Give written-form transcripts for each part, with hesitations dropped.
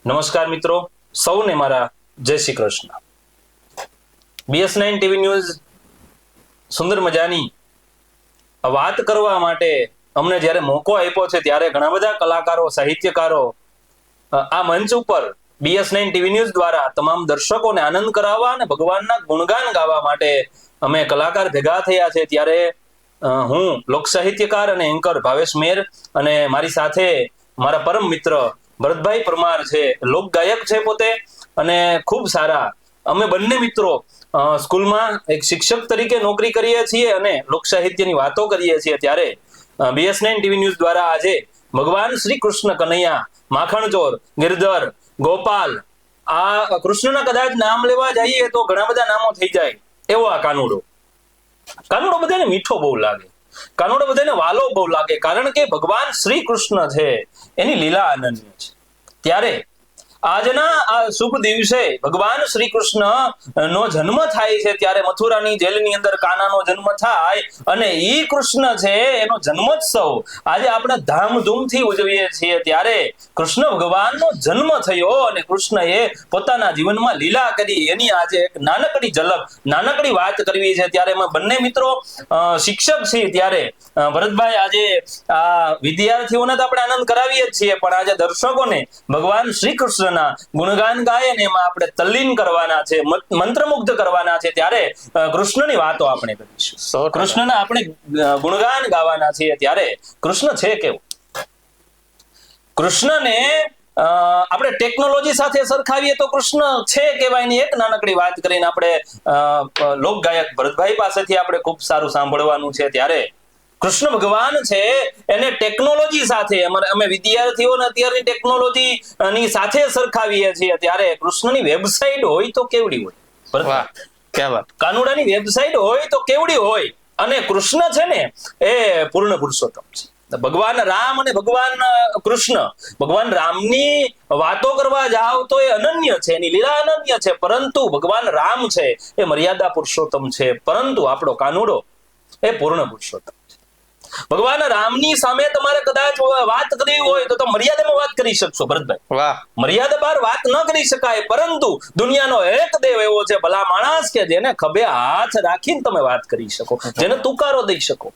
નમસ્કાર મિત્રો, સૌને મારા જય Shri Krishna. BS9 TV news સુંદર મજાની વાત કરવા માટે અમને જ્યારે મોકો આપ્યો છે ત્યારે ઘણા બધા કલાકારો, સાહિત્યકારો આ મંચ ઉપર BS9 ટીવી ન્યૂઝ દ્વારા તમામ દર્શકોને આનંદ કરાવવા અને ભગવાનના ગુણગાન ગાવા માટે અમે કલાકાર ભેગા થયા છે. ત્યારે હું લોક સાહિત્યકાર અને એન્કર ભાવેશ મેર અને મારી સાથે મારા પરમ મિત્ર ભરતભાઈ પરમાર છે, લોક ગાયક છે પોતે અને ખૂબ સારા. અમે બંને મિત્રો સ્કૂલમાં એક શિક્ષક તરીકે નોકરી કરીએ છીએ અને લોક સાહિત્યની વાતો કરીએ છીએ. ત્યારે BS9 ટીવી ન્યૂઝ દ્વારા આજે ભગવાન શ્રી કૃષ્ણ કનૈયા, માખણચોર, ગિરધર, ગોપાલ, આ કૃષ્ણના કદાચ નામ લેવા જઈએ તો ઘણા બધા નામો થઈ જાય એવો આ કાનુડો બધાને મીઠો બહુ લાગે, કાનુડો બધાને વાલો બહુ લાગે, કારણ કે ભગવાન શ્રી કૃષ્ણ છે એની લીલા અનન્ય છે. ત્યારે આજના આ શુભ દિવસે ભગવાન શ્રી કૃષ્ણ નો જન્મ થાય છે. ત્યારે મથુરાની જેલની અંદર કાનાનો જન્મ થાય અને ઈ કૃષ્ણ છે એનો જન્મોત્સવ આજે આપણે ધામધૂમથી ઉજવીએ છીએ. ત્યારે કૃષ્ણ ભગવાનનો જન્મ થયો અને કૃષ્ણએ પોતાના જીવનમાં લીલા કરી એની આજે એક નાનકડી ઝલક, નાનકડી વાત કરવી છે. ત્યારે અમે બંને મિત્રો શિક્ષક છીએ. ત્યારે ભરતભાઈ આજે આ વિદ્યાર્થીઓને તો આપણે આનંદ કરાવીએ જ છીએ, પણ આજે દર્શકોને ભગવાન શ્રી કૃષ્ણ ગુણગાન ગાય ને એમાં આપણે તલ્લીન કરવાના છે, મંત્રમુગ્ધ કરવાના છે. ત્યારે કૃષ્ણની વાતો આપણે કરીશું, કૃષ્ણના આપણે ગુણગાન ગાવાના છીએ. ત્યારે કૃષ્ણ છે કેવું? કૃષ્ણને આપણે ટેકનોલોજી સાથે સરખાવીએ તો કૃષ્ણ છે કેવાયની એક નાનકડી વાત કરીને આપણે લોક ગાયક ભરતભાઈ પાસેથી આપણે ખૂબ સારું સાંભળવાનું છે. ત્યારે કૃષ્ણ ભગવાન છે એને ટેકનોલોજી સાથે અમે વિદ્યાર્થીઓને અત્યારની ટેકનોલોજી ની સાથે સરખાવીએ છીએ. ત્યારે કૃષ્ણની વેબસાઇટ હોય તો કેવડી હોય? કાનુડાની વેબસાઇટ હોય તો કેવડી હોય? અને કૃષ્ણ છે ને એ પૂર્ણ પુરુષોત્તમ છે. ભગવાન રામ અને ભગવાન કૃષ્ણ, ભગવાન રામની વાતો કરવા જાવ તો એ અનન્ય છે, એની લીલા અનન્ય છે, પરંતુ ભગવાન રામ છે એ મર્યાદા પુરુષોત્તમ છે, પરંતુ આપણો કાનુડો એ પૂર્ણ પુરુષોત્તમ. ભગવાન રામની સામે તમારે કદાચ વાત કરવી હોય તો મર્યાદામાં વાત કરી શકશો ભરતભાઈ. વાહ, મર્યાદા બાર વાત ન કરી શકાય, પરંતુ દુનિયાનો એક દેવ એવો છે ભલા માણસ કે જેને ખભે હાથ રાખીને તમે વાત કરી શકો, જેને તુકારો દઈ શકો,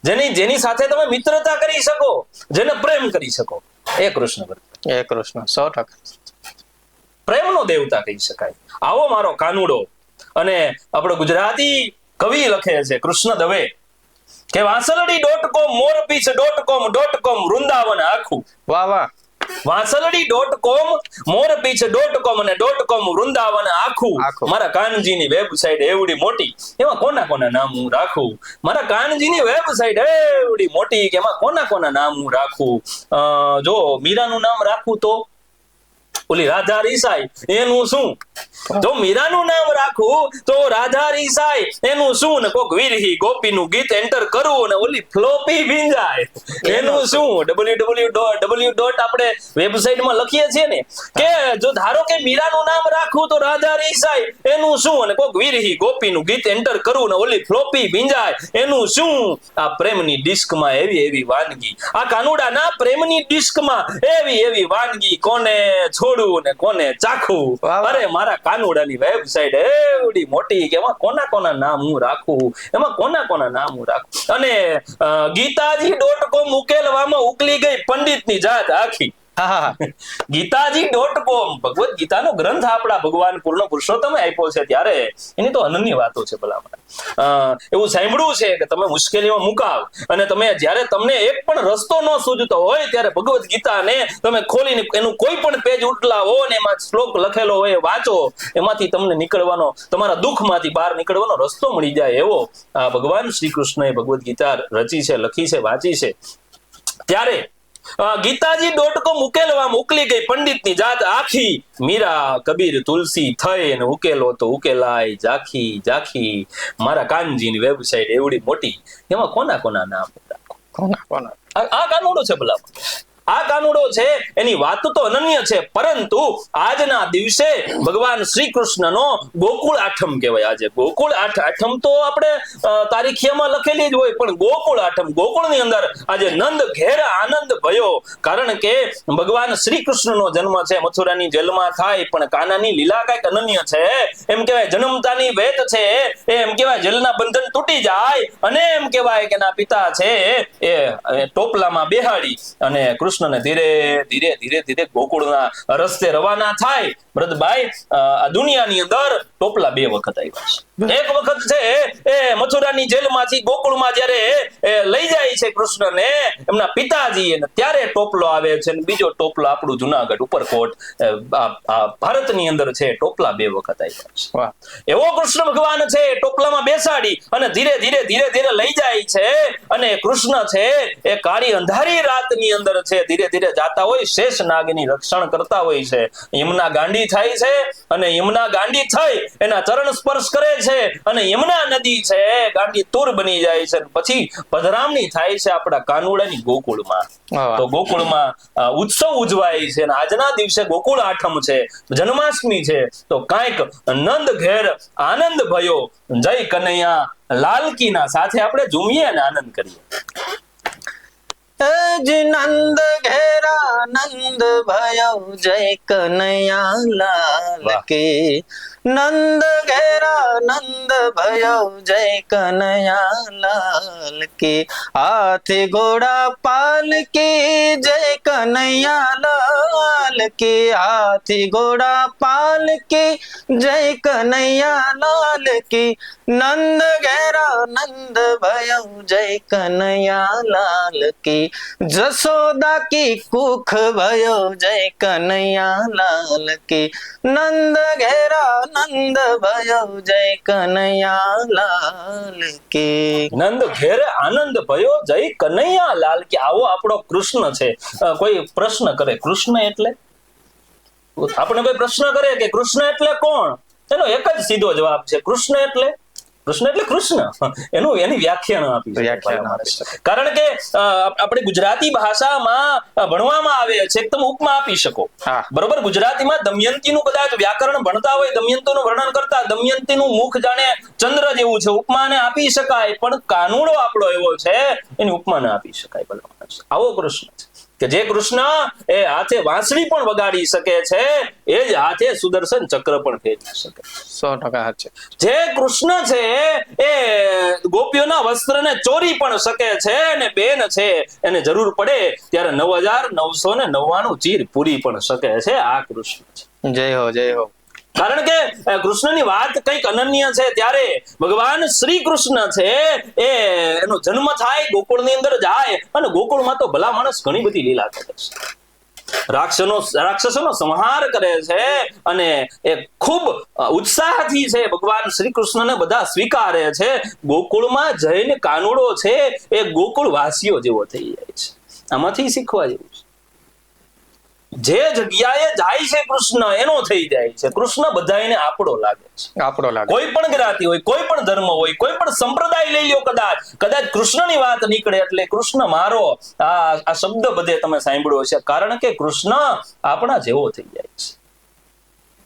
જેની સાથે તમે મિત્રતા કરી શકો, જેને પ્રેમ કરી શકો, એ કૃષ્ણ ભરતભાઈ, એ કૃષ્ણ 100% પ્રેમનો દેવતા કહી શકાય. આવો મારો કાનુડો. અને આપણો ગુજરાતી કવિ લખે છે કૃષ્ણ દવે કે વાંસલડી.com મોરપીછ.com વૃંદાવન આખું. વાહ વાહ. વાંસલડી.com મોરપીછ.com અને .com વૃંદાવન આખું. મારા કાનજીની વેબસાઇટ એવડી મોટી, એમાં કોના કોના નામ હું રાખું? મારા કાનજીની વેબસાઇટ એવડી મોટી કે એમાં કોના કોના નામ હું રાખું? જો મીરાનું નામ રાખું તો ઓલી રાધા રીસાય એનું શું? જો મીરાનું નામ રાખું તો રાધા રીસાય એનું શું? ને કોક વિરહી ગોપીનું ગીત એન્ટર કરવું ને ઓલી ફ્લોપી ભીંજાય એનું શું? www. આપણે વેબસાઇટમાં લખીએ છીએ ને કે જો ધારો કે મીરાનું નામ રાખું તો રાધા રીસાય એનું શું? અને કોક વિરહી ગોપીનું ગીત એન્ટર કરવું ને ઓલી ફ્લોપી ભીંજાય એનું શું? આ પ્રેમની ડિસ્કમાં એવી એવી વાનગી, આ કાનુડાના પ્રેમની ડિસ્કમાં એવી એવી વાનગી, કોને છોડવું ને કોને ચાખવું? અરે મારા કાનુડાની વેબસાઇટ એવડી મોટી કે એમાં કોના કોના નામ હું રાખું, એમાં કોના કોના નામ હું રાખું? અને ગીતાજી.com ઉકેલવામાં ઉકલી ગઈ પંડિતની જાત આખી. ગીતાજી.com ભગવદ ગીતાનો ગ્રંથ આપણા ભગવાન પૂર્ણ પુરુષોત્તમે આપ્યો છે. ત્યારે એની તો અનન્ય વાતો છે. ભલામણ એવું સાંભળ્યું છે કે તમે મુશ્કેલીમાં મુકાવ અને તમે જ્યારે તમને એક પણ રસ્તો ન સૂઝતો હોય ત્યારે ભગવદ ગીતાને તમે ખોલીને એનું કોઈ પણ પેજ ઉટલાવો ને એમાં શ્લોક લખેલો હોય વાંચો, એમાંથી તમને નીકળવાનો, તમારા દુઃખમાંથી બહાર નીકળવાનો રસ્તો મળી જાય એવો આ ભગવાન શ્રી કૃષ્ણએ ભગવદ ગીતા રચી છે, લખી છે, વાંચી છે. ત્યારે ગીતાજી.com ઉકેલવામાં ઉકલી ગઈ પંડિતની જાત આખી, મીરા કબીર તુલસી થઈ અને ઉકેલો તો ઉકેલાય જાખી જાખી. મારા કાનજીની વેબસાઇટ એવડી મોટી, એમાં કોના કોના નામ રાખો? આ કાનુડો છે ભલા. આ કાનુડો છે એની વાત તો અનન્ય છે, પરંતુ આજના દિવસે ભગવાન શ્રી કૃષ્ણનો ગોકુળ આઠમ કહેવાય. આજે ગોકુળ આઠમ તો આપણે તારીખિયામાં લખેલી જ હોય, પણ ગોકુળ આઠમ, ગોકુળની અંદર આજે નંદ ઘેર આનંદ ભયો. કારણ કે ભગવાન શ્રી કૃષ્ણનો જન્મ છે મથુરાની જેલમાં થાય, પણ કાનાની લીલા કઈક અનન્ય છે. એમ કહેવાય જન્મતાની વેત છે, એમ કહેવાય જેલના બંધન તૂટી જાય, અને એમ કહેવાય કે એના પિતા છે એ ટોપલામાં બેહાડી અને કૃષ્ણને ધીરે ધીરે ધીરે ધીરે ગોકુળના રસ્તે રવાના થાય. ભરતભાઈ, આ દુનિયાની અંદર ટોપલા બે વખત આવ્યા છે. એક વખત છે એ મથુરાની જેલમાંથી ગોકુળમાં જ્યારે લઈ જાય છે કૃષ્ણને એમના પિતાજી, ત્યારે ટોપલો આવે છે. અને બીજો ટોપલો આપણું જુનાગઢ ઉપરકોટ ભારતની અંદર છે, ટોપલા બે વખત આવ્યા છે. એવો કૃષ્ણ ભગવાન છે ટોપલામાં બેસાડી અને ધીરે ધીરે ધીરે ધીરે લઈ જાય છે. અને કૃષ્ણ છે એ કાળી અંધારી રાતની અંદર છે ધીરે ધીરે જાતા હોય, શેષ નાગની રક્ષણ કરતા હોય છે. યમુના ગાંડી થાય છે, અને યમુના ગાંડી થઈ એના ચરણ સ્પર્શ કરે છે, અને યમુના નદી છે ગાંડી તૂર બની જાય છે. પછી પધરામણી થાય છે આપણા કાનુડાની ગોકુળમાં. તો ગોકુળમાં ઉત્સવ ઉજવાય છે, અને આજના દિવસે ગોકુળ આઠમ છે, જન્માષ્ટમી છે. તો કાંઈક નંદ ઘેર આનંદ ભયો, જય કનૈયા લાલકીના સાથે આપણે ઝૂમીએ અને આનંદ કરીએ. નંદ ઘેરા નંદ ભયો, જય કનૈયા લાલ કી. નંદ ઘેરા નંદ ભયો, જય કનૈયા લાલ કી. હાથી ઘોડા પાલકી, જય કનૈયા લાલ કી. હાથી ઘોડા પાલકી, જય કનૈયા લાલ કી. નંદ ઘેરા નંદ ભયો, જય કનૈયા લાલ કી. જશોદા કી કુખ ભયો, જય કનૈયા લાલ કી. નંદ ઘેરા નંદ ભયો, જય કનૈયા લાલ કી. નંદ ઘેરે આનંદ ભયો, જય કનૈયા લાલ કી. આવો આપણો કૃષ્ણ છે. કોઈ પ્રશ્ન કરે કૃષ્ણ એટલે, આપણે કોઈ પ્રશ્ન કરે કે કૃષ્ણ એટલે કોણ, એનો એક જ સીધો જવાબ છે, કૃષ્ણ એટલે કૃષ્ણ. એની વ્યાખ્યા ન આપી. કારણ કે આપણે ગુજરાતી ભાષામાં ભણવામાં આવે છે, તમે ઉપમા આપી શકો. બરોબર, ગુજરાતીમાં દમયંતીનું કદાચ વ્યાકરણ ભણતા હોય, દમયંતીનું વર્ણન કરતા, દમયંતીનું મુખ જાણે ચંદ્ર જેવું છે, ઉપમાને આપી શકાય. પણ કાનુડો આપણો એવો છે એની ઉપમા ના આપી શકાય. આવો કૃષ્ણ છે કે જે કૃષ્ણ એ હાથે વાંસળી પણ વગાડી શકે છે, એ જ હાથે સુદર્શન ચક્ર પણ ફેરવી શકે. 100% છે. જે કૃષ્ણ છે એ ગોપીઓના વસ્ત્રને ચોરી પણ શકે છે, અને બેન છે એને જરૂર પડે ત્યારે 9999 ચીર પૂરી પણ શકે છે. આ કૃષ્ણ છે. જય હો, જય હો. કારણ કે કૃષ્ણની વાત કઈક અનન્ય છે. ત્યારે ભગવાન શ્રી કૃષ્ણ છે એનો જન્મ થાય, ગોકુળની અંદર જાય, અને ગોકુળમાં તો ભલા માણસ ઘણી બધી લીલા કરે છે. રાક્ષસોનો સંહાર કરે છે, અને એ ખૂબ ઉત્સાહથી છે ભગવાન શ્રી કૃષ્ણને બધા સ્વીકારે છે. ગોકુળમાં જઈને કાનુડો છે એ ગોકુળ વાસીઓ જેવો થઈ જાય છે. આમાંથી શીખવા જેવું છે. જે જગ્યાએ જાય છે કૃષ્ણ એનો થઈ જાય છે. કૃષ્ણ બધાને આપણો લાગે છે. કોઈ પણ જ્ઞાતિ હોય, કોઈ પણ ધર્મ હોય, કોઈ પણ સંપ્રદાય લઈ લો, કદાચ કૃષ્ણની વાત નીકળે એટલે કૃષ્ણ મારો, આ શબ્દ બધે તમે સાંભળ્યો છે. કારણ કે કૃષ્ણ આપણા જેવો થઈ જાય છે.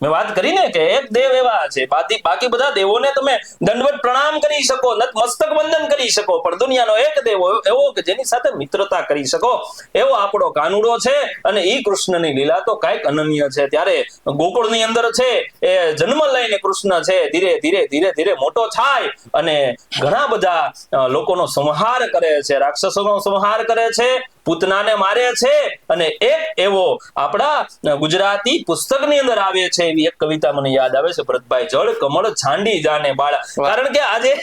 મેં વાત કરીને કે એક દેવ એવા છે, બાકી બધા દેવોને તમે દંડવત પ્રણામ કરી શકો, મસ્તક વંદન કરી શકો, પણ દુનિયાનો એક દેવ એવો કે જેની સાથે મિત્રતા કરી શકો, એવો આપણો કાનુડો છે. અને ઈ કૃષ્ણની લીલા તો કાંઈક અનન્ય છે. ત્યારે ગોકુળની અંદર છે એ જન્મ લઈને કૃષ્ણ છે ધીરે ધીરે ધીરે ધીરે મોટો થાય, અને ઘણા બધા લોકોનો સંહાર કરે છે, રાક્ષસોનો સંહાર કરે છે, પૂતનાને મારે છે. અને એક એવો આપણા ગુજરાતી પુસ્તકની અંદર આવે છે એવી એક કવિતા મને યાદ આવે છે, ભરતભાઈ, જળ કમળ છાંડી જાને બાળા. કારણ કે આજે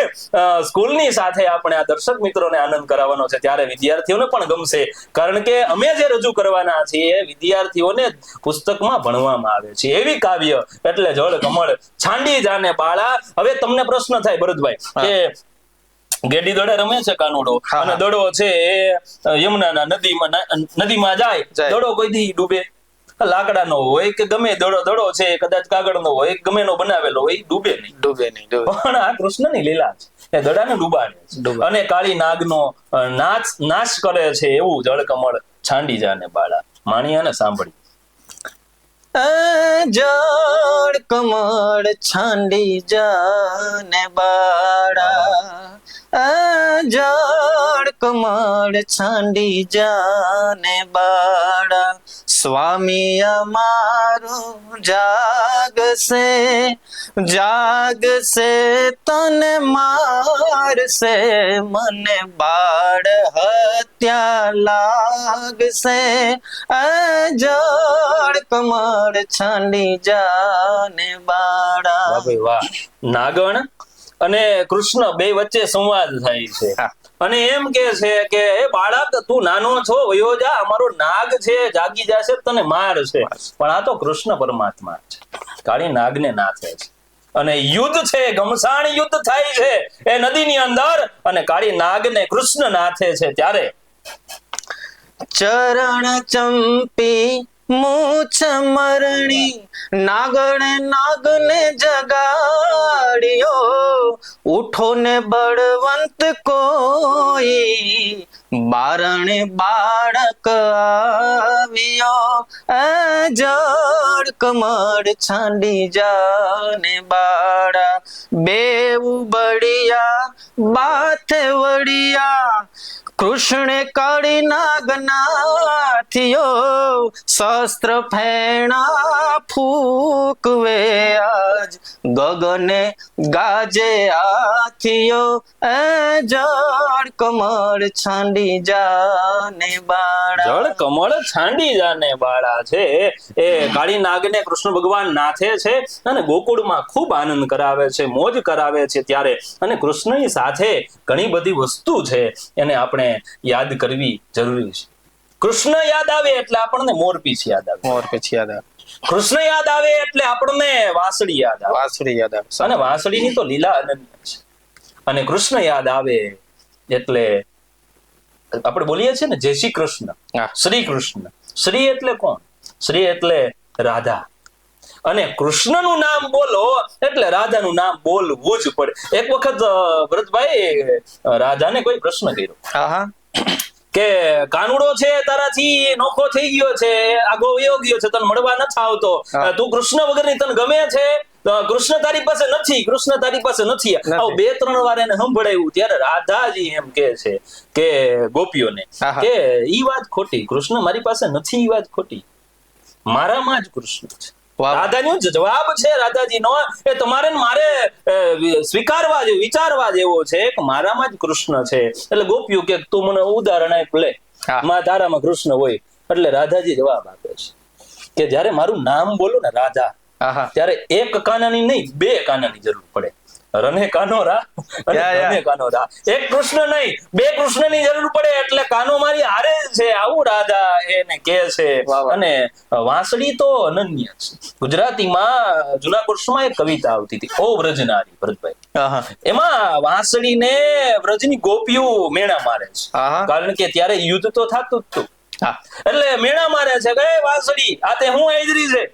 સ્કૂલની સાથે આપણે આ દર્શક મિત્રોને આનંદ કરાવવાનો છે, ત્યારે વિદ્યાર્થીઓને પણ ગમશે. કારણ કે અમે જે રજૂ કરવાના છીએ વિદ્યાર્થીઓને પુસ્તકમાં ભણવામાં આવે છે એવી કાવ્ય, એટલે જળ કમળ છાંડી જાને બાળા. હવે તમને પ્રશ્ન થાય ભરતભાઈ કે ગેડી દડે રમે છે કાનુડો, અને દડો છે એ યમુનાના નદીમાં જાય, દડો કોઈ દી ડૂબે? લાકડાનો હોય કે ગમે દડો છે, કદાચ કાગળનો હોય, ગમે નો બનાવેલો હોય, ડૂબે નહીં. પણ આ કૃષ્ણની લીલા છે, એ દડાને ડૂબાડે છે, અને કાળી નાગનો નાશ કરે છે. એવું જળકમળ છાંડી જાને બાળા. માણિયાને સાંભળી. જળ કમળ છાંડી જાને બાળા, જળ કમળ છાંડી જાને બાળા, સ્વામી અમારું જાગશે, જાગશે તને મારશે, મને બાળ હત્યા લાગશે, જળ કમળ છાંડી જાને બાળા. વાહ ભાઈ વાહ. નાગણ અને કૃષ્ણ બે વચ્ચે સંવાદ થાય છે અને એમ કે છે કે એ બાળક તું નાનો છો, વયો જા, અમારો નાગ છે જાગી જશે તને મારશે. પણ આ તો કૃષ્ણ પરમાત્મા છે, કાળી નાગને નાથે છે અને યુદ્ધ છે, ઘમસાણ યુદ્ધ થાય છે એ નદીની અંદર અને કાળી નાગને કૃષ્ણ નાથે છે. ત્યારે ચરણ ચંપી મૂછ મરણી, નાગણે નાગને જગાડ્યો, ઉઠો ને બળવંત કોઈ, બારણે બાળક આવ્યો, જળ કમળ છાંડી જાને બાળા, બેઉ બળિયા બાથે વળિયા, કૃષ્ણે કાળી નાગ નાથિયો, શસ્ત્ર ફેણા ફૂકવે આજ, ગગને ગાજે આથિયો, જળ કમળ છાંડી જાને બાળા. જળ કમળ છાંડી જાને બાળા છે એ કાળી નાગને કૃષ્ણ ભગવાન નાથે છે અને ગોકુળમાં ખૂબ આનંદ કરાવે છે, મોજ કરાવે છે. ત્યારે અને કૃષ્ણની સાથે ઘણી બધી વસ્તુ છે એને આપણે યાદ કરવી જરૂરી છે. કૃષ્ણ યાદ આવે એટલે આપણને મોરપીંછ યાદ આવે, મોરપીંછ યાદ આવે, કૃષ્ણ યાદ આવે એટલે આપણને વાંસળી યાદ આવે, વાંસળી યાદ આવે, અને વાંસળીની તો લીલા અનન્ય છે. અને કૃષ્ણ યાદ આવે એટલે આપણે બોલીએ છીએ ને જય શ્રી કૃષ્ણ, શ્રી કૃષ્ણ. શ્રી એટલે કોણ? શ્રી એટલે રાધા. અને કૃષ્ણનું નામ બોલો એટલે રાધાનું નામ બોલવું જ પડે. એક વખત ભરતભાઈ રાધાને કોઈ પ્રશ્ન કર્યો કે કાનુડો છે તારાથી નોખો થઈ ગયો છે, આગો વયો ગયો છે, તને મળવા નથી આવતો, તું કૃષ્ણ વગરની તને ગમે છે, કૃષ્ણ તારી પાસે નથી, કૃષ્ણ તારી પાસે નથી. આવું 2-3 વાર એને સંભળાયું. ત્યારે રાધાજી એમ કે છે કે ગોપીઓને કે ઈ વાત ખોટી, કૃષ્ણ મારી પાસે નથી ઈ વાત ખોટી, મારામાં જ કૃષ્ણ છે. રાધાનો જવાબ છે રાધાજીનો એ તમારે મારે સ્વીકારવા જેવો, વિચારવા જેવો છે કે મારામાં જ કૃષ્ણ છે. એટલે ગોપીઓ કે તું મને ઉદાહરણ આપ લે, તારામાં કૃષ્ણ હોય. એટલે રાધાજી જવાબ આપે છે કે જયારે મારું નામ બોલો ને રાધા, ત્યારે એક કાનાની નહીં 2 કાનાની જરૂર પડે. રને કાનો રા અને રને કાનો રા, એક કૃષ્ણ નહીં 2 કૃષ્ણની જરૂર પડે. એટલે કાનો મારી હારે છે, આવું રાધા એને કહે છે. અને વાંસળી તો અનન્ય છે. ગુજરાતીમાં જૂના પુરુષમાં એક કવિતા આવતી હતી, ઓ વ્રજનારી, ભરતભાઈ, એમાં વાંસળીને વ્રજની ગોપીઓ મેણા મારે છે, કારણ કે ત્યારે યુદ્ધ તો થતું જ હતું. એટલે મેણા મારે છે કે વાંસળી આ તે હું હાજરી છે,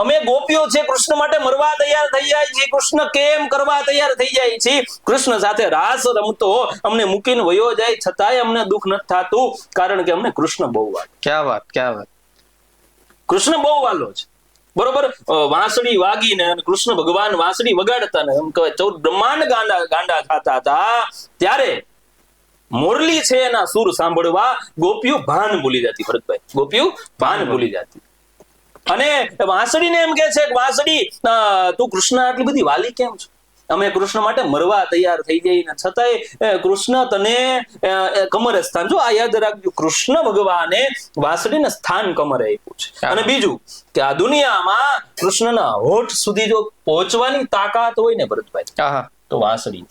અમે ગોપીઓ છે કૃષ્ણ માટે મરવા તૈયાર થઈ જાય છે, કૃષ્ણ કેમ કરવા તૈયાર થઈ જાય છે, કૃષ્ણ સાથે રાસ રમતો અમને મૂકીને વયો જાય છતાંય અમને દુઃખ નથી થતું, કારણ કે અમને કૃષ્ણ બહુ વાલો. ક્યાં વાત, ક્યાં વાત. કૃષ્ણ બહુ વાલો છે. બરોબર. વાંસળી વાગીને કૃષ્ણ ભગવાન વાંસળી વગાડતા ને એમ કહેવાય 14 બ્રહ્માંડ ગાંડા થતા હતા. ત્યારે મોરલી છે એના સુર સાંભળવા ગોપીઓ ભાન ભૂલી જતી. ભરતભાઈ, ગોપીઓ ભાન ભૂલી જતી. અને વાંસળીને એમ કે છે કે વાંસળી તું કૃષ્ણ આટલી બધી વાલી કેમ છો, અમે કૃષ્ણ માટે મરવા તૈયાર થઈ જઈને છતાંય કૃષ્ણ તને કમરે સ્થાન, જો આ યાદ રાખજો, કૃષ્ણ ભગવાને વાંસળીને સ્થાન કમરે આપ્યું છે. અને બીજું કે આ દુનિયામાં કૃષ્ણના હોઠ સુધી જો પહોંચવાની તાકાત હોય ને ભરતભાઈ, તો વાંસળી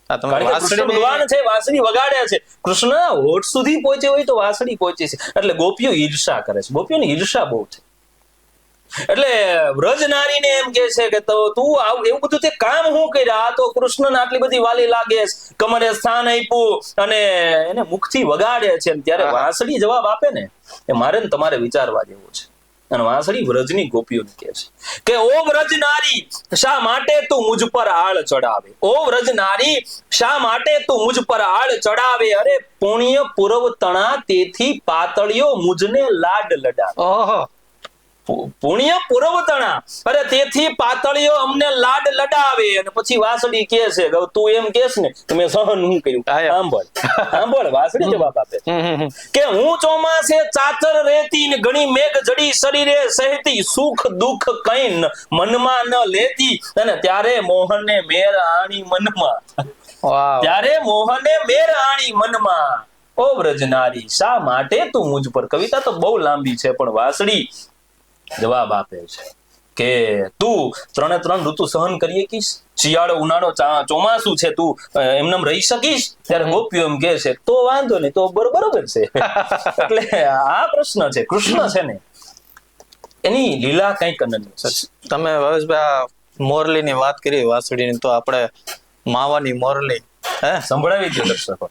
ભગવાન છે, વાંસળી વગાડે છે, કૃષ્ણ હોઠ સુધી પહોંચે હોય તો વાંસળી પહોંચે છે. એટલે ગોપીઓ ઈર્ષા કરે છે, ગોપીઓની ઈર્ષા બહુ છે. એટલે વ્રજ નારીને એમ કે છે કે તું એવું બધું તે કામ હું કર્યા, તો કૃષ્ણને આટલી બધી વાલી લાગે, કમરે સ્થાન આપ્યું અને એને મુખથી વગાડે છે. ત્યારે વાંસળી જવાબ આપે ને એ મારે ને તમારે વિચારવા જેવું છે. અને વાંસળી વ્રજની ગોપીઓને કહે છે કે ઓ વ્રજ નારી શા માટે તું મુજ પર આળ ચડાવે, ઓ વ્રજ નારી શા માટે તું મુજ પર આળ ચડાવે, અરે પુણ્ય પૂર્વ તણા તેથી પાતળિયો મુજને લાડ લડાવે. ઓહો, પુણ્ય પૂર્વ તણા અરે તેથી પાતળિયો અમને લાડ લડાવે. અને પછી વાસળી કહે છે કે તું એમ કેસ ને તમે સહન હું કર્યું. સાંભળ વાસળી જવાબ આપે કે હું ચોમાસે ચાચર રહેતી ને ઘણી મેઘ જડી શરીરે સહેતી, સુખ દુઃખ કઈ મનમાં ન લેતી, અને ત્યારે મોહને મેર આણી મનમાં, વાહ, ત્યારે મોહને મેર આણી મનમાં, ઓ વ્રજનારી શા માટે તું મુજ પર. કવિતા તો બહુ લાંબી છે પણ વાસળી જવાબ આપે છે કે તું 3 ઋતુ સહન કરી શકીશ, શિયાળો ઉનાળો ચોમાસું છે તું એમને રહી શકીશ. ત્યારે ગોપીઓ એમ કે છે તો વાંધો નહીં, તો બરોબર છે. એટલે આ પ્રશ્ન છે. કૃષ્ણ છે ને એની લીલા કઈક અનન્ય છે. તમે ભાવેશભાઈ મોરલી ની વાત કરી વાસળીની, તો આપણે માવાની મોરલી સંભળાવી દે દર્શકો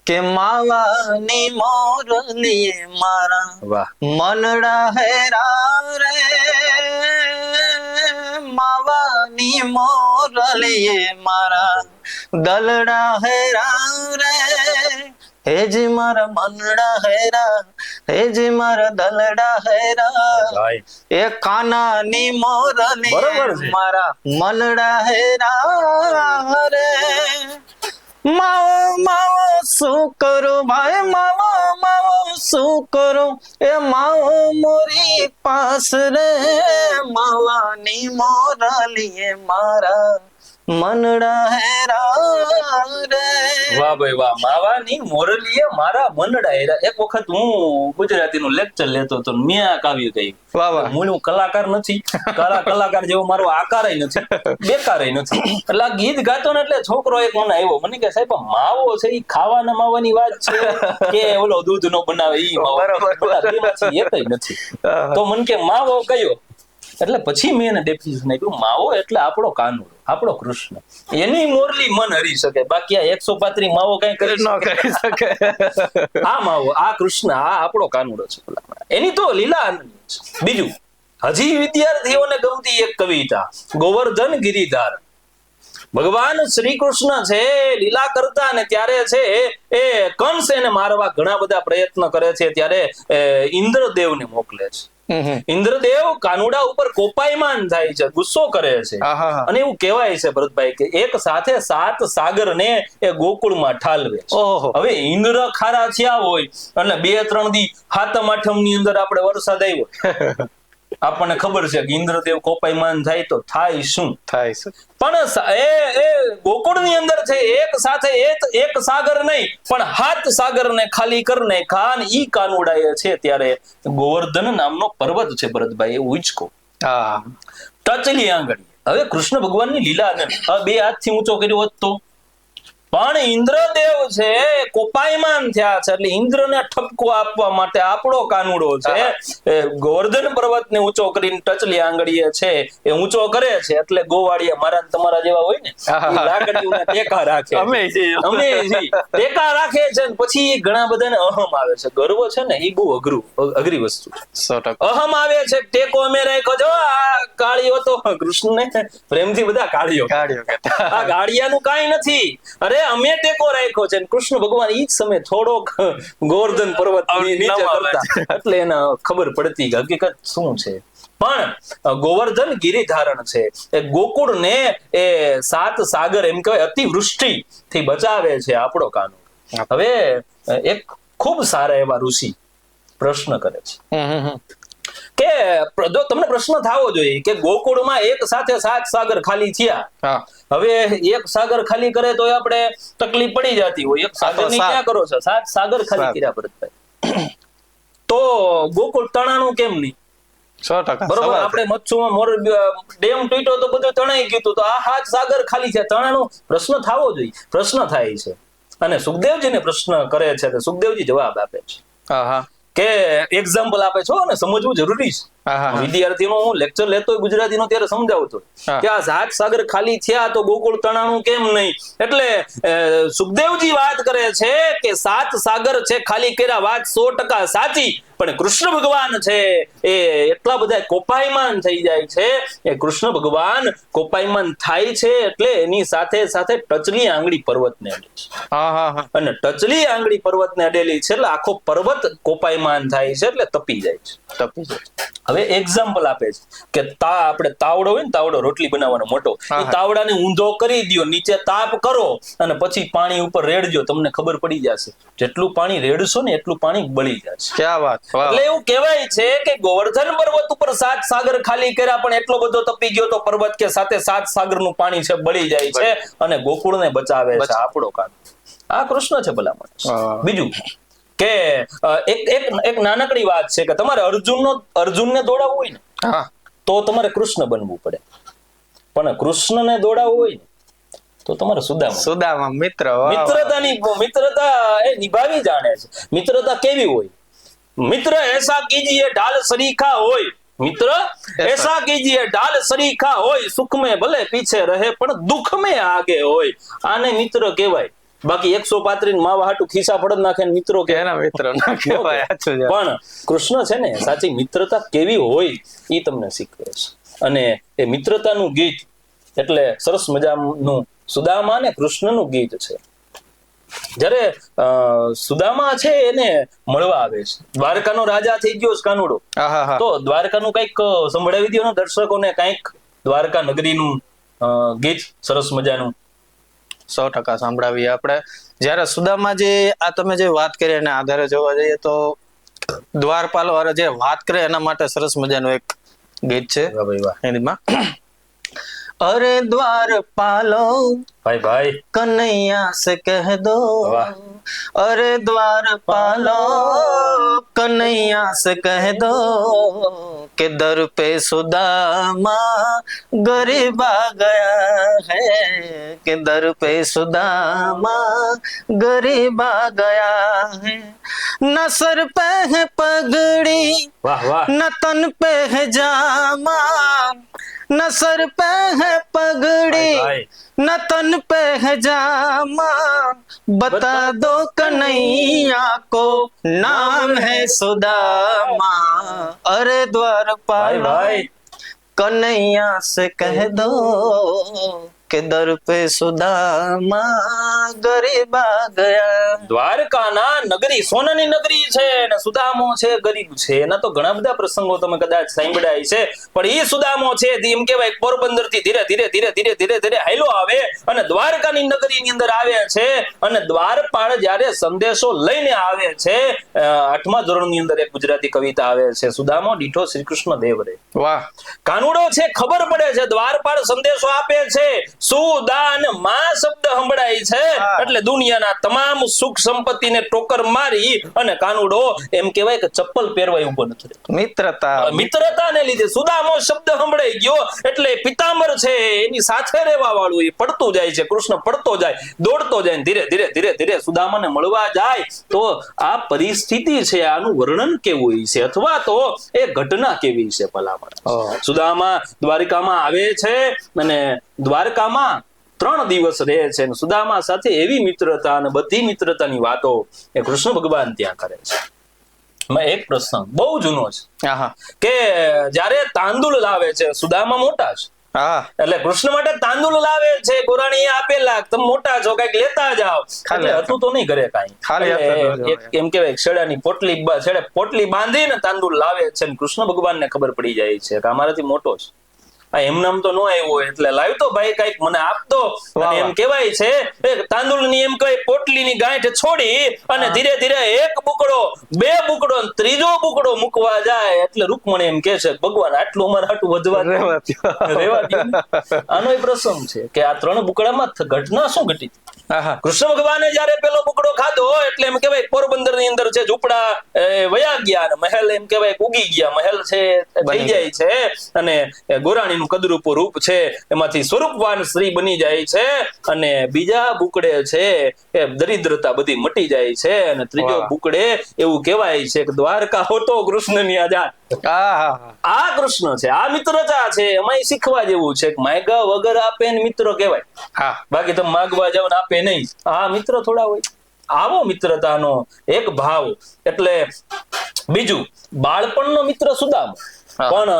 કે માવાની મોરલી મારા વાહ મનડા હેરા રે, માવાની મોરલી મારા દલડા હેરા રે, હેજી મારા મનડા હેરા, હેજી મારા દલડા હેરા, ભાઈ એ કાનાની મોરલી બરોબર છે. મારા મનડા હેરા રે, માવો માવો શું કરું ભાઈ, માવો માવો શું કરું, એ માવો મોરી પાસ રે, માવાની મોરલી મારા મનડા હેરા રે. વાહ ભાઈ વાહ, માવાની મોરલીએ મારા મનડા હેરા. એક વખત હું ગુજરાતીનું લેક્ચર લેતો હતો, મેં આ કાવ્ય કહ્યું. વાહ વાહ, હું કલાકાર નથી, કલાકાર જેવો મારો આકાર નથી, બેકાર નથી. એટલે આ ગીત ગાતો ને એટલે છોકરો એક મને આવ્યો, મને કે સાહેબ માવો છે એ ખાવાના માવાની વાત છે કે ઓલો દૂધ નો બનાવે ઈ માવો, બેમાંથી એકય નથી. તો મને કે માવો કયો, એટલે પછી મેં એને ડેફિનેશન આપ્યું, માવો એટલે આપણો કાનુડો, આપણો કૃષ્ણ, એની મોરલી મન હરી શકે, બાકી આ 135 માવો કઈ કરી ન કરી શકે. આ માવો, આ કૃષ્ણ, આ આપણો કાનુડો છે. એની તો લીલા અનન્ય છે. બીજું, હજી વિદ્યાર્થીઓને ગમતી એક કવિતા ગોવર્ધન ગિરિધાર. ભગવાન શ્રી કૃષ્ણ છે લીલા કરતા ને ત્યારે છે એ કંસ એને મારવા ઘણા બધા પ્રયત્ન કરે છે, ત્યારે ઇન્દ્રદેવને મોકલે છે. ઇન્દ્રદેવ કાનુડા ઉપર કોપાયમાન થાય છે, ગુસ્સો કરે છે. અને એવું કહેવાય છે ભરતભાઈ કે એક સાથે 7 સાગર ને એ ગોકુળમાં ઠાલવે છે. હવે ઇન્દ્ર ખારા થયા હોય અને 2-3 દી હાતમ આઠમ ની અંદર આપણે વરસાદ આવ્યો, આપણને ખબર છે કે ઇન્દ્રદેવ કોપાયમાન થાય તો થાય શું થાય છે. પણ એ ગોકુળ ની અંદર છે એક સાથે એક સાગર નહીં પણ 7 સાગર ને ખાલી કરને ખાન ઈ કાનુડા એ છે ત્યારે ગોવર્ધન નામનો પર્વત છે ભરતભાઈ, એ ઉંચકો ટચલી આંગળી. હવે કૃષ્ણ ભગવાનની લીલા ને 2 હાથથી ઊંચો કર્યો હોત તો, પણ ઇન્દ્રદેવ છે કોપાયમાન થયા છે એટલે ઇન્દ્રને ઠપકો આપવા માટે આપણો કાનુડો છે ગોવર્ધન પર્વતને ઊંચો કરીને ટચલી આંગળીએ છે એ ઊંચો કરે છે. એટલે ગોવાળિયા મારા તમારા જેવા હોય ને લાકડીઓને ટેકા રાખે, અમે ટેકા રાખે છે. પછી ઘણા બધાને અહમ આવે છે. ગર્વ છે ને એ બહુ અઘરી વસ્તુ છે. અહમ આવે છે, ટેકો અમે રાખ્યો જો આ કાળીઓ તો કૃષ્ણને પ્રેમથી બધા કાળીઓ, આ ગાળિયાનું કાંઈ નથી, અરે અમે ટેકો રાખ્યો છે. કૃષ્ણ ભગવાન ઈ જ સમય થોડોક ગોવર્ધન પર્વત નીચે કરતા એટલે એને ખબર પડતી કે હકીકત શું છે. પણ ગોવર્ધન ગિરિધારણ છે એ ગોકુળ ને એ 7 સાગર એમ કહેવાય અતિવૃષ્ટિ થી બચાવે છે આપણો કાનુડો. હવે એક ખૂબ સારા એવા ઋષિ પ્રશ્ન કરે છે કે તમને પ્રશ્ન થવો જોઈએ કે ગોકુળમાં એક સાથે 7 સાગર ખાલી થયા, હવે એક સાગર ખાલી કરે તો આપણે તકલીફ પડી જતી હોય, એક સાગર ની ક્યાં કરો છો, 7 સાગર ખાલી કર્યા ભરતભાઈ, તો ગોકુળ તણાણું કેમ નહીં? 100% બરોબર. આપણે મચ્છુમાં મોર ડેમ તૂટ્યો તો બધું તણાઈ ગયું, તો આ 7 સાગર ખાલી છે, તણાણું પ્રશ્ન થવો જોઈએ. પ્રશ્ન થાય છે અને સુખદેવજીને પ્રશ્ન કરે છે તો સુખદેવજી જવાબ આપે છે કે એક્ઝામ્પલ આપે છો અને સમજવું જરૂરી છે. વિદ્યાર્થીનો હું લેક્ચર લેતો હોય ગુજરાતીનો ત્યારે સમજાવતો કે આ 7 સાગર ખાલી થયા તો ગોકુળ તણાણું કેમ નહીં? એટલે સુખદેવજી વાત કરે છે કે 7 સાગર છે ખાલી કર્યા, વાત 100% સાચી, પણ કૃષ્ણ ભગવાન છે એ એટલા બધા કોપાયમાન થઈ જાય છે. એ કૃષ્ણ ભગવાન કોપાયમાન થાય છે એટલે એની સાથે સાથે ટચલી આંગળી પર્વતને અડે છે. હા હા હા. અને ટચલી આંગળી પર્વતને અડેલી છે એટલે આખો પર્વત કોપાયમાન થાય છે એટલે તપી જાય છે. તપી જાય. હવે એક્ઝામ્પલ આપે છે કે આપણે તાવડો હોય ને, તાવડો રોટલી બનાવવાનો મોટો, હા, એ તાવડાને ઊંધો કરી દ્યો, નીચે તાપ કરો અને પછી પાણી ઉપર રેડજો, તમને ખબર પડી જશે જેટલું પાણી રેડશો ને એટલું પાણી બળી જશે. ક્યાં વાત. વાહ. એટલે એવું કહેવાય છે કે ગોવર્ધન પર્વત ઉપર 7 સાગર ખાલી કર્યા પણ એટલો બધો તપી ગયો તો પર્વત કે સાથે 7 સાગરનું પાણી છે બળી જાય છે અને ગોકુળને બચાવે છે આપણો કાંડ. આ કૃષ્ણ છે ભલામણ. બીજું કે એક નાનકડી વાત છે કે તમારે અર્જુનને દોડાવવું હોય ને હા તો તમારે કૃષ્ણ બનવું પડે, પણ કૃષ્ણને દોડાવવું હોય ને તો તમારે સુદામા મિત્ર. મિત્રતા એ નિભાવી જાણે છે. મિત્રતા કેવી હોય? મિત્ર એસા કીજીએ ઢાલ સરીખા હોય, મિત્ર એસા કીજીએ ઢાલ સરીખા હોય, સુખ में ભલે પીછે રહે પણ દુઃખ में આગે હોય. આને મિત્ર કહેવાય. બાકી 135 માવા હાટુ ખિસ્સા ફળદ નાખે મિત્રો કે એના મિત્ર ના કહેવાય. પણ કૃષ્ણ છે ને સાચી મિત્રતા કેવી હોય એ તમને શીખવે છે. અને એ મિત્રતાનું ગીત એટલે સરસ મજાનું સુદામા ને કૃષ્ણનું ગીત છે. જ્યારે સુદામા છે એને મળવા આવે છે, દ્વારકાનો રાજા થઈ ગયો છે કાનુડો, તો દ્વારકાનું કઈક સંભળાવી દો ને દર્શકોને, કઈક દ્વારકા નગરીનું ગીત સરસ મજાનું. 100% સાંભળાવીએ આપણે. જયારે સુદામાજી આ તમે જે વાત કરી એના આધારે જોવા જઈએ તો દ્વારપાલ વાળા જે વાત કરે એના માટે સરસ મજાનું એક ગીત છે હિન્દીમાં. અરે દ્વારપાલો ભાઈ ભાઈ કનૈયા સે કહ દો, અરે દ્વારપાલો કનૈયા સે કહ દો કે દર पे सुदामा गरीब आ गया है, કે દર पे सुदामा गरीब आ गया है, न सर पे है पगड़ी વાહ વાહ न तन पे है जामा, न सर पे है पगड़ी न तन पे है जामा, बता दो कन्हैया को नाम है सुदामा, अरे द्वारपाल कन्हैया से कह दो કે દર પે સુદામા ગરીબ આ ગયા. દ્વારકાના નગરી સોનાની નગરી છે ને સુદામો છે ગરીબ છે. એના તો ઘણા બધા પ્રસંગો તમે કદાચ સાંભળ્યા છે, પણ એ સુદામો છે એમ કહેવાય પોરબંદર થી ધીરે ધીરે ધીરે ધીરે ધીરે ધીરે હાલ્યો આવે અને દ્વારકાની નગરીની અંદર આવે છે. અને દ્વારપાળ જ્યારે સંદેશો લઈને આવે છે, 8મા ધોરણની અંદર એક ગુજરાતી કવિતા આવે છે, સુદામો દીઠો શ્રી કૃષ્ણ દેવ રે. વાહ. કાનુડો છે ખબર પડે છે, દ્વારપાળ સંદેશો આપે છે, સુદાન માં શબ્દ સંભળાય છે એટલે દુનિયાના તમામ સુખ સંપત્તિને ટોકર મારી અને કાનુડો એમ કહેવાય કે ચપ્પલ પહેરવાય ઉભો નથી રહેતો. મિત્રતાને લીધે સુદામો શબ્દ સંભળાઈ ગયો એટલે પિતાંબર છે એની સાથે રહેવા વાળું એ પડતું જાય છે, કૃષ્ણ પડતો જાય, દોડતો જાય, ધીરે ધીરે ધીરે ધીરે સુદામાને મળવા જાય. તો આ પરિસ્થિતિ છે, આનું વર્ણન કેવું છે અથવા તો એ ઘટના કેવી છે ભલામણ. સુદામા દ્વારિકામાં આવે છે અને દ્વારકામાં 3 દિવસ રહે છે. સુદામા સાથે એવી મિત્રતા અને બધી મિત્રતાની વાતો એ કૃષ્ણ ભગવાન ત્યાં કરે છે. એક પ્રસંગ બહુ જૂનો છે કે જ્યારે તાંદુલ લાવે છે, સુદામા મોટા છે એટલે કૃષ્ણ માટે તાંદુલ લાવે છે, ગોરાણી આપેલા તમે મોટા છો કઈક લેતા જાઓ, એટલે હતું તો નહીં ઘરે કાંઈ, એમ કેવાય છેડાની પોટલી બાંધીને તાંદુલ લાવે છે. કૃષ્ણ ભગવાનને ખબર પડી જાય છે કે અમારાથી મોટો છે, એમ નામ તો ન આવ્યો એટલે લાવતો ભાઈ કઈક મને આપતો. અને એમ કેવાય છે તાંદુલની એમ કઈ પોટલીની ગાંઠ છોડી અને ધીરે ધીરે 1 બુકડો 2 બુકડો 3જો બુકડો મૂકવા જાય એટલે રૂકમણી એમ કે છે ભગવાન આટલું અમારે હાટું વધવા રેવા દો. આનો એ પ્રસંગ છે કે આ 3 બુકડામાં ઘટના શું ઘટી. કૃષ્ણ ભગવાને જયારે પેલો બુકડો ખાધો એટલે એમ કેવાય પોરબંદર ની અંદર છે ઝૂંપડા વયા ગયા અને મહેલ એમ કેવાય ઉગી ગયા, મહેલ છે થઈ જાય છે અને ગોરાણીનું કદરૂપ રૂપ છે એમાંથી સ્વરૂપવાન સ્ત્રી બની જાય છે. અને બીજા બુકડે છે એ દરિદ્રતા બધી મટી જાય છે અને ત્રીજો બુકડે એવું કહેવાય છે કે દ્વારકા હોતો કૃષ્ણની આજાદ. આ કૃષ્ણ છે, આ મિત્રતા છે. એમાં શીખવા જેવું છે કે માગ્યા વગર આપે ને મિત્રો કહેવાય, બાકી તમે માગવા જાવ ને આપે નહીં. આ મિત્ર થોડા હોય આવો મિત્રતાનો એક ભાવ. એટલે બીજું, બાળપણનો મિત્ર સુદામા, હા. પણ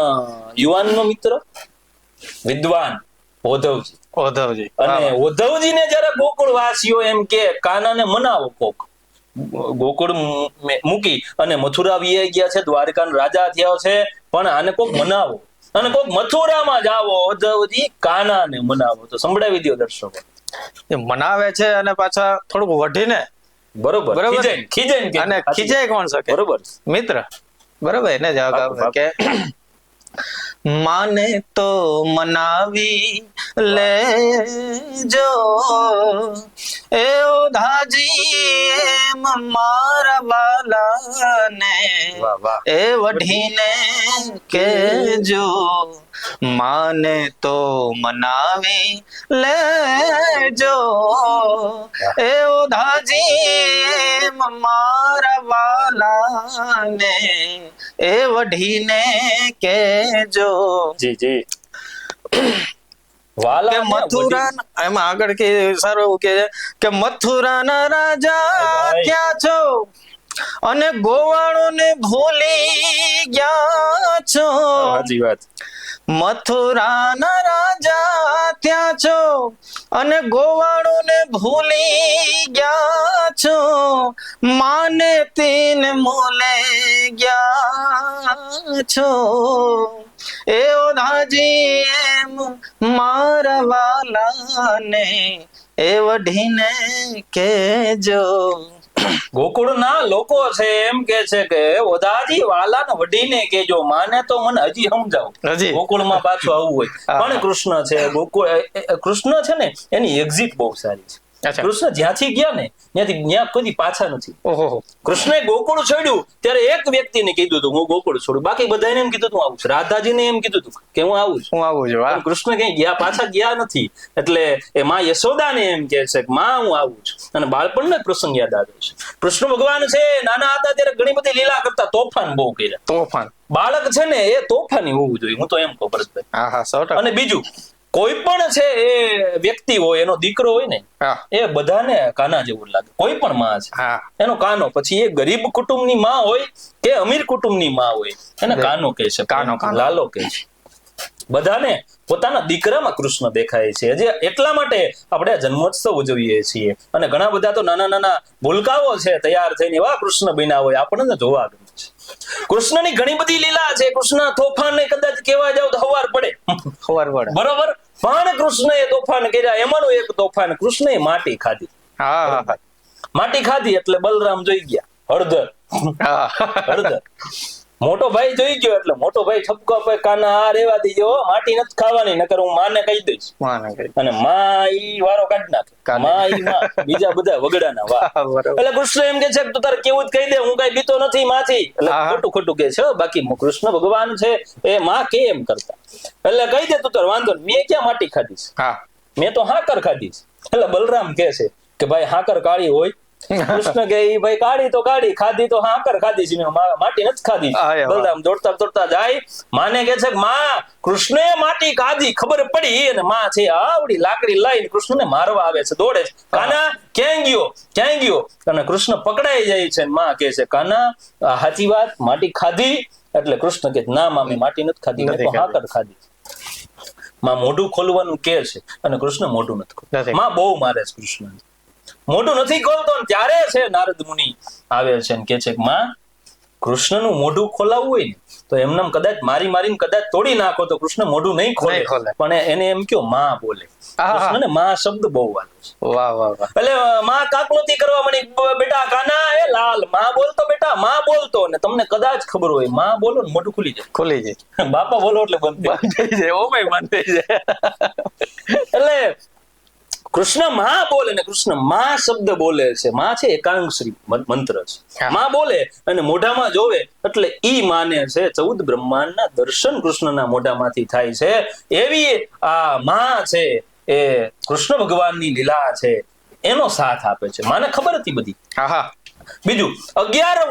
યુવાનનો મિત્ર વિદ્વાન ઓધવજી. અને ઓધવજીને જયારે ગોકુળવાસીઓ એમ કે કાનાને મનાવો કોક, ગોકુળ મૂકી અને મથુરા વી ગયા છે, દ્વારકાના રાજા થયા છે, પણ આને કોક મનાવો અને કોક મથુરામાં જાવો, ઓધવજી કાનાને મનાવો. તો સંભળાવી દો દર્શકો. એ મનાવે છે અને પાછા થોડુંક વઢીને, બરોબર, બરોબર. ખીજાઈને કે અને ખીજાય કોણ શકે? બરોબર મિત્ર, બરોબર. એને જ કે માને તો મનાવી લેજો એ ઓધાજી એમ મારા વાલાને, વાહ વાહ. એ વઢીને કેજો માને તો મનાવી લેજો એ ઓધાજી એમ મારા વાલાને, એ વઢીને કેજો. જી જી. વાલા કે મથુરા, એમાં આગળ કે સારું એવું કે છે કે મથુરાના રાજા ક્યાં છો અને ગોવાળો ને ભૂલી ગયા છો. સાચી વાત. મથુરાના રાજા ત્યાં છો અને ગોવાળો ને ભૂલી ગયા છો, માને તીન મોલે ગયા છો એ ઓધાજી એમ મારા વાલાને, એ વઢીને કેજો. ગોકુળના લોકો છે એમ કે છે કે ઓધાજી વાલાને વઢીને કેજો, માને તો મને હજી સમજાવો. હજી ગોકુળમાં પાછું આવવું હોય. હા. પણ કૃષ્ણ છે, ગોકુળ કૃષ્ણ છે ને, એની એક્ઝિટ બહુ સારી છે. અચ્છા. કૃષ્ણ જ્યાંથી ગયા ને ત્યાં કોઈ પાછા નથી. ઓહો. કૃષ્ણે ગોકુળ છોડ્યું ત્યારે એક વ્યક્તિને કીધું હતું હું ગોકુળ છોડું, બાકી બધાને એમ કીધું હું આવું છું. રાધાજીને એમ કીધું હતું કે હું આવું છું. હું આવું છું. પણ કૃષ્ણ ક્યાંય ગયા, પાછા ગયા નથી. એટલે એ માં યશોદાને એમ કે છે કે માં હું આવું છું. અને બાળપણનો જ પ્રસંગ યાદ આવે છે. કૃષ્ણ ભગવાન છે નાના હતા ત્યારે ઘણી બધી લીલા કરતા, તોફાન બહુ કર્યા. તોફાન. બાળક છે ને એ તોફાની હોવું જોઈએ, હું તો એમ કહું ભરતભાઈ. હા હા 100%. અને બીજું, કોઈ પણ છે એ વ્યક્તિ હોય, એનો દીકરો હોય ને, હા એ બધાને કાના જેવું લાગે. કોઈ પણ માં છે હા એનો કાનો. પછી એ ગરીબ કુટુંબની માં હોય કે અમીર કુટુંબની માં હોય, એને કાનો કહે છે, કાનો, કાનો. લાલો કહે છે. બધાને પોતાના દીકરામાં કૃષ્ણ દેખાય છે. હજી એટલા માટે આપણે આ જન્મોત્સવ ઉજવીએ છીએ. અને ઘણા બધા તો નાના નાના ભૂલકાઓ છે તૈયાર થઈને એવા કૃષ્ણ બન્યા હોય, આપણને જોવા ગમે છે. કૃષ્ણની ઘણી બધી લીલા છે. કૃષ્ણ તોફાન ને કદાચ કહેવા જાવ તો હવાર પડે, ખબર પડે. બરોબર. પણ કૃષ્ણએ તોફાન કર્યા. એમાંનું એક તોફાન, કૃષ્ણએ માટી ખાધી. હા હા માટી ખાધી એટલે બલરામ જોઈ ગયા, હળદર હા. હળદર. મોટો ભાઈ જોઈ ગયો એટલે મોટો ભાઈ ઠપકો આપે, કાના આ રેવા દીજો, માટી નથી ખાવાની, નકર હું માને કહી દઈશ. માને કહી. અને માં ઈ વારો કાઢી નાખે. માં ઈ માં, બીજા બધા વગડાના વા. બરોબર. એટલે કૃષ્ણ એમ કે છે કે તું તારે કેવું જ કહી દે, હું કઈ બીતો નથી માંથી. એટલે હા. ખોટું ખોટું કે છે હો. બાકી કૃષ્ણ ભગવાન છે એ માં કે એમ કરતા. એટલે કહી દે તું તાર વાંધો નહીં, મેં ક્યાં માટી ખાધીશ, હા. મેં તો હાકર ખાધીશ. એટલે બલરામ કે છે કે ભાઈ હાકર કાળી હોય. કૃષ્ણ કે ઈ ભાઈ કાળી તો કાળી, ખાધી તો હાકર ખાધી છે, માટી નથી ખાધી. આય વાહ. બલરામ દોડતા દોડતા જાય, માને કે છે કે માં કૃષ્ણે માટી ખાધી, ખબર પડી. અને માં છે આવડી લાકડી લઈને કૃષ્ણને મારવા આવે છે, દોડે છે. કાના ક્યાં ગયો, ક્યાં ગયો? અને કૃષ્ણ પકડાઈ જાય છે. માં કે છે કાના આ સાચી વાત, માટી ખાધી? એટલે કૃષ્ણ કે ના માં, મેં માટી નથી ખાધી, મેં તો હાકર ખાધી. માં મોઢું ખોલવાનું કે છે અને કૃષ્ણ મોઢું નથી ખોલતું. માં બહુ મારે છે કૃષ્ણ, મોઢું નથી ખોલતો. ત્યારે છે નારદ મુનિ આવે છે અને કે છે કે માં કૃષ્ણનું મોઢું ખોલાવવું હોય ને તો એમને કદાચ મારી મારીને કદાચ તોડી નાખો તો કૃષ્ણ મોઢું નહીં ખોલે. પણ એને એમ કયો માં બોલે. કૃષ્ણને માં શબ્દ બહુ વાલો છે. વાહ વાહ વાહ. એટલે માં કાકલોતી કરવા મળી, બેટા કાના એ લાલ, માં બોલતો બેટા, માં બોલતો. ને તમને કદાચ ખબર હોય, માં બોલો ને મોઢું ખુલી જાય, ખુલી જાય. બાપા બોલો એટલે બંધ થઈ થઈ જાય. ઓ ભાઈ બંધ થઈ જાય. એટલે કૃષ્ણ માં બોલે ને કૃષ્ણ માં શબ્દ બોલે છે. માં છે એકાંગશ્રી મંત્ર છે. માં બોલે અને મોઢામાં જોવે એટલે ઈ માને છે 14 બ્રહ્માંડના દર્શન કૃષ્ણના મોઢામાંથી થાય છે. એવી આ માં છે એ કૃષ્ણ ભગવાનની લીલા છે, એનો સાથ આપે છે. માને ખબર હતી બધી. હા હા. બીજું 11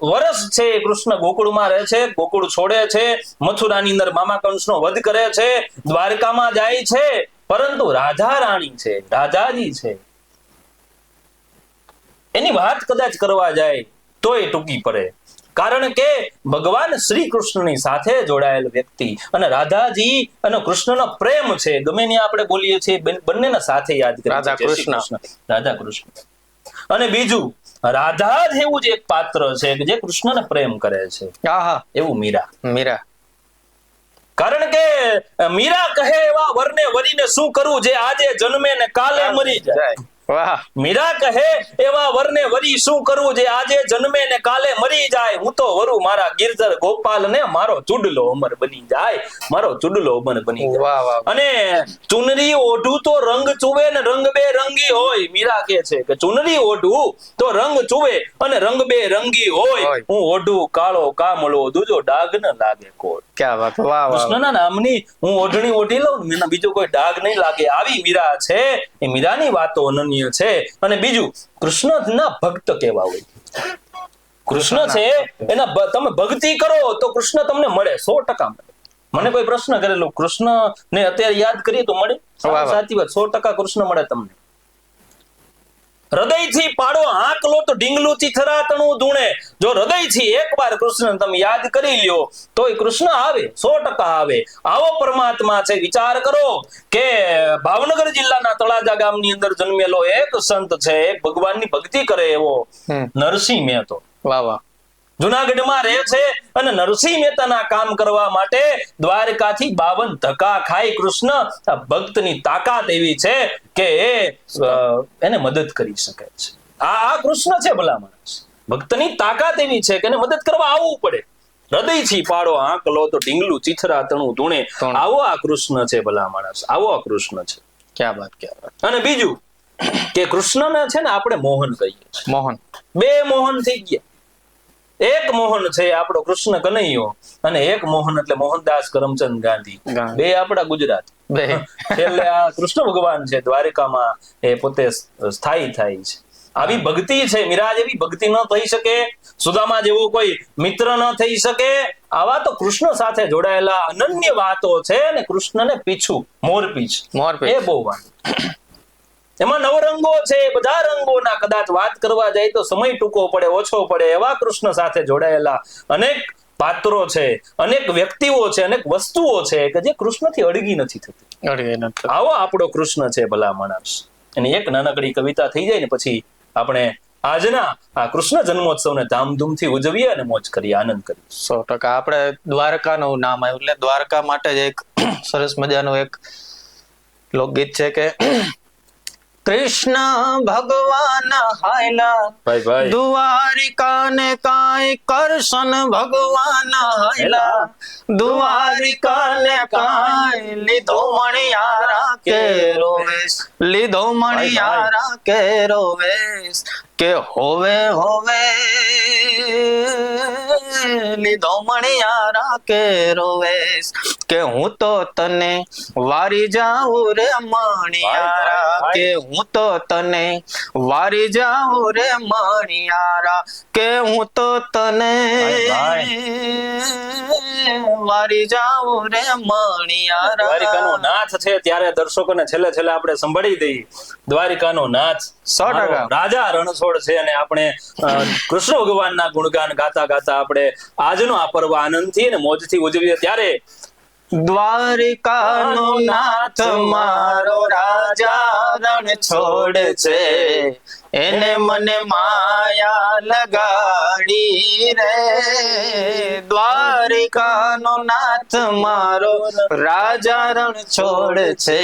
વર્ષ છે કૃષ્ણ ગોકુળમાં રહે છે, ગોકુળ છોડે છે, મથુરાની અંદર મામા કંસનો વધ કરે છે, દ્વારકામાં જાય છે. પરંતુ રાધા રાણી છે, રાધાજી છે, એની વાત કદાચ કરવા જાય તોય ટૂંકી પડે. કારણ કે ભગવાન શ્રી કૃષ્ણની સાથે જોડાયેલ વ્યક્તિ અને રાધાજી અને કૃષ્ણનો પ્રેમ છે, ગમે ત્યાં આપણે બોલીએ છીએ બંનેના સાથે યાદ કરીએ રાધા છીએ, શ્રી કૃષ્ણ. રાધા કૃષ્ણ. અને બીજું રાધા જ એવું જ એક પાત્ર છે કે જે કૃષ્ણને પ્રેમ કરે છે, આહા એવું મીરા. મીરા. કારણ કે મીરા કહે એવા વરને વરીને શું કરવું જે આજે જન્મે ને કાલે મરી જાય. વાહ. મીરા કહે એવા વરને વરી શું કરવું જે આજે જન્મે ને કાલે મરી જાય. હું તો વરુ મારા ગિરધર ગોપાલ ને મારો ચુડલો અમર બની જાય, મારો ચુડલો અમર બની જાય. વાહ વાહ. અને ચુનરી ઓઢું તો રંગ ચુવે ને રંગ બે રંગી હોય. મીરા કે છે કે ચુનરી ઓઢું તો રંગ ચુવે અને રંગ બે રંગી હોય. હું ઓઢું કાળો કામળો દૂજો ડાગ ન લાગે કોઈ. ક્યાં વાત. વાહ વાહ. કૃષ્ણના નામની હું ઓઢણી ઓઢી લઉં ને બીજો કોઈ ડાઘ નહીં લાગે. આવી મીરા છે. એ મીરાની વાતો અનન્ય છે. અને બીજું કૃષ્ણના ભક્ત કેવા હોય. કૃષ્ણ છે એના તમે ભક્તિ કરો તો કૃષ્ણ તમને મળે, 100% મળે. મને કોઈ પ્રશ્ન કરેલો કૃષ્ણ ને અત્યારે યાદ કરીએ તો મળે? સાચી વાત, 100% કૃષ્ણ મળે તમને. હૃદયથી પાડો આંકલો તો ઢીંગલું ચીથરાતણું ધૂણે. જો હૃદયથી એકવાર કૃષ્ણ તમે યાદ કરી લ્યો તોય કૃષ્ણ આવે, 100% આવે. આવો પરમાત્મા છે. વિચાર કરો કે ભાવનગર જિલ્લાના તળાજા ગામની અંદર જન્મેલો એક સંત છે, એક ભગવાનની ભક્તિ કરે એવો નરસિંહ મહેતો. વાહ વાહ. જુનાગઢમાં રહે છે અને નરસિંહ મહેતાના કામ કરવા માટે દ્વારકાથી 52 ધક્કા ખાઈ કૃષ્ણ. આ ભક્તની તાકાત એવી છે કે એને મદદ કરી શકે છે. આ કૃષ્ણ છે ભલા માણસ. ભક્તની તાકાત એવી છે કે એને મદદ કરવા આવવું પડે. હૃદયથી પાડો આંકલો તો ઢીંગલું ચીથરાતણું ધૂણે. આવો આ કૃષ્ણ છે ભલા માણસ, આવો આ કૃષ્ણ છે. ક્યાં વાત, ક્યાં વાત. અને બીજું કે કૃષ્ણને છે ને આપણે મોહન કહીએ છીએ. મોહન. બે મોહન થઈ ગયા. એક મોહન છે આપણો કૃષ્ણ કનૈયો અને એક મોહન એટલે મોહનદાસ કરમચંદ ગાંધી. બે આપણા ગુજરાત. એટલે આ કૃષ્ણ ભગવાન છે દ્વારિકામાં એ પોતે સ્થાયી થાય છે. આવી ભક્તિ છે. મીરા જેવી ભક્તિ ન થઈ શકે, સુદામા જેવો કોઈ મિત્ર ન થઈ શકે. આવા તો કૃષ્ણ સાથે જોડાયેલા અનન્ય વાતો છે. અને કૃષ્ણને પીછું મોરપીછ એ બહુ વાત. એમાં નવરંગો છે. બધા રંગોના કદાચ વાત કરવા જાય તો સમય ટૂંકો પડે, ઓછો પડે. એવા કૃષ્ણ સાથે જોડાયેલા અનેક પાત્રો છે, અનેક વ્યક્તિઓ છે, અનેક વસ્તુઓ છે કે જે કૃષ્ણથી અડગી નથી થતી. આવો આપણો કૃષ્ણ છે ભલા માણસ. એની એક નાનકડી કવિતા થઈ જાય ને પછી આપણે આજના આ કૃષ્ણ જન્મોત્સવને ધામધૂમથી ઉજવીએ અને મોજ કરીએ, આનંદ કરીએ. 100%. આપણે દ્વારકાનું નામ આવ્યું એટલે દ્વારકા માટે જ એક સરસ મજાનું એક લોકગીત છે કે કૃષ્ણ ભગવાન હાયલા દ્વારિકા ને કાંઈ કરશન ભગવાન હાયલા દ્વારિકા ને કાંઈ લીધો મણિયારા કેરો વેશ, લીધો મણિયારા કેરો વેશ કે હોવે હોવે લીધો મણિયારા કેરો વેશ કે હું તો તને વારી જાઉં રે મણિયારા, કે હું તો તને વારી જાઉં રે મણિયારા, કે હું તો તને વારી જાઉં રે મણિયારા. દ્વારિકાનો નાથ છે ત્યારે દર્શકોને છેલ્લે છેલ્લે આપણે સંભળી દઈએ. દ્વારિકાનો નાથ 100%. રાજા રણછોડ છે અને આપણે કૃષ્ણ ભગવાનના ગુણગાન ગાતા ગાતા આપણે આજનો આ પર્વ આનંદથી અને મોજથી ઉજવીએ. ત્યારે દ્વારિકાનો નાથ મારો રાજા રણછોડ છે, એને મને માયા લગાડી રે. દ્વારિકાનો નાથ મારો રાજા રણછોડ છે,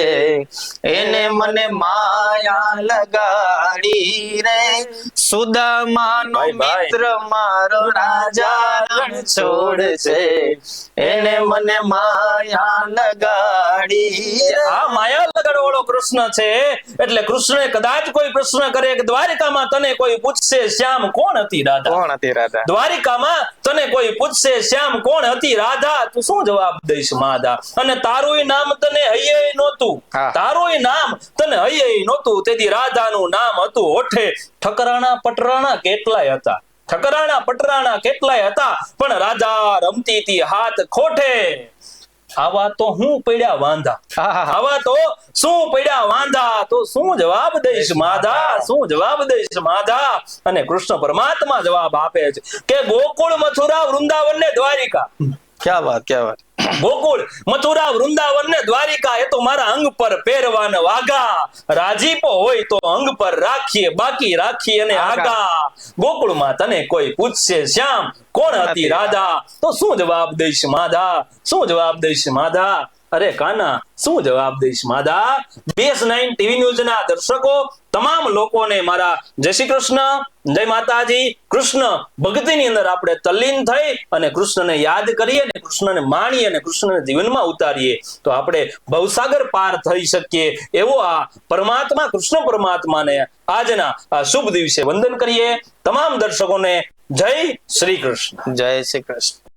એને મને માયા લગાડી રે. સુદામાનો મિત્ર મારો રાજા રણછોડ છે, એને મને માયા લગાડી. આ માયા લગાડો વાળો કૃષ્ણ છે. એટલે કૃષ્ણ કદાચ કોઈ પ્રશ્ન કરે કે દ્વારિકામાં તને કોઈ પૂછશે શ્યામ કોણ હતી રાધા, કોણ હતી રાધા, દ્વારિકામાં તને કોઈ પૂછશે શ્યામ કોણ હતી રાધા, તું શું જવાબ દઈશ માધા. અને તારું નામ તને હૈયે નહોતું, તારું નામ તને હૈયે નહોતું, તેથી રાધાનું નામ હતું હોઠે. ઠકરાણા પટરાણા કેટલાય હતા, ઠકરાણા પટરાણા કેટલાય હતા, પણ રાધા રમતી હતી હાથ ખોઠે. આવા તો હું પડ્યા વાંધા, આવા તો શું પડ્યા વાંધા, તો શું જવાબ દઈશ માધા, શું જવાબ દઈશ માધા. અને કૃષ્ણ પરમાત્મા જવાબ આપે છે કે ગોકુળ, મથુરા, વૃંદાવન ને દ્વારિકા. ક્યાં વાત, ક્યાં વાત. ગોકુળ, મથુરા, વૃંદાવન ને દ્વારિકા એ તો મારા અંગ પર પહેરવાના વાઘા. રાજીપો હોય તો અંગ પર રાખીએ, બાકી રાખીએ અને આગા. ગોકુળમાં તને કોઈ પૂછશે શ્યામ કોણ હતી રાધા, તો શું જવાબ દઈશ માધા, શું જવાબ દઈશ માધા. અરે કાના, શું જવાબ દઈશ માધા. BS9 ટીવી ન્યૂઝના દર્શકો તમામ લોકોને મારા જય શ્રી કૃષ્ણ, જય માતાજી. કૃષ્ણ ભક્તિની અંદર આપણે તલ્લીન થઈ અને કૃષ્ણને યાદ કરીએ અને કૃષ્ણને માણીએ અને કૃષ્ણને જીવનમાં ઉતારીએ તો આપણે ભવસાગર પાર થઈ શકીએ. એવો આ પરમાત્મા કૃષ્ણ પરમાત્માને આજના આ શુભ દિવસે વંદન કરીએ. તમામ દર્શકોને જય શ્રી કૃષ્ણ. જય શ્રી કૃષ્ણ.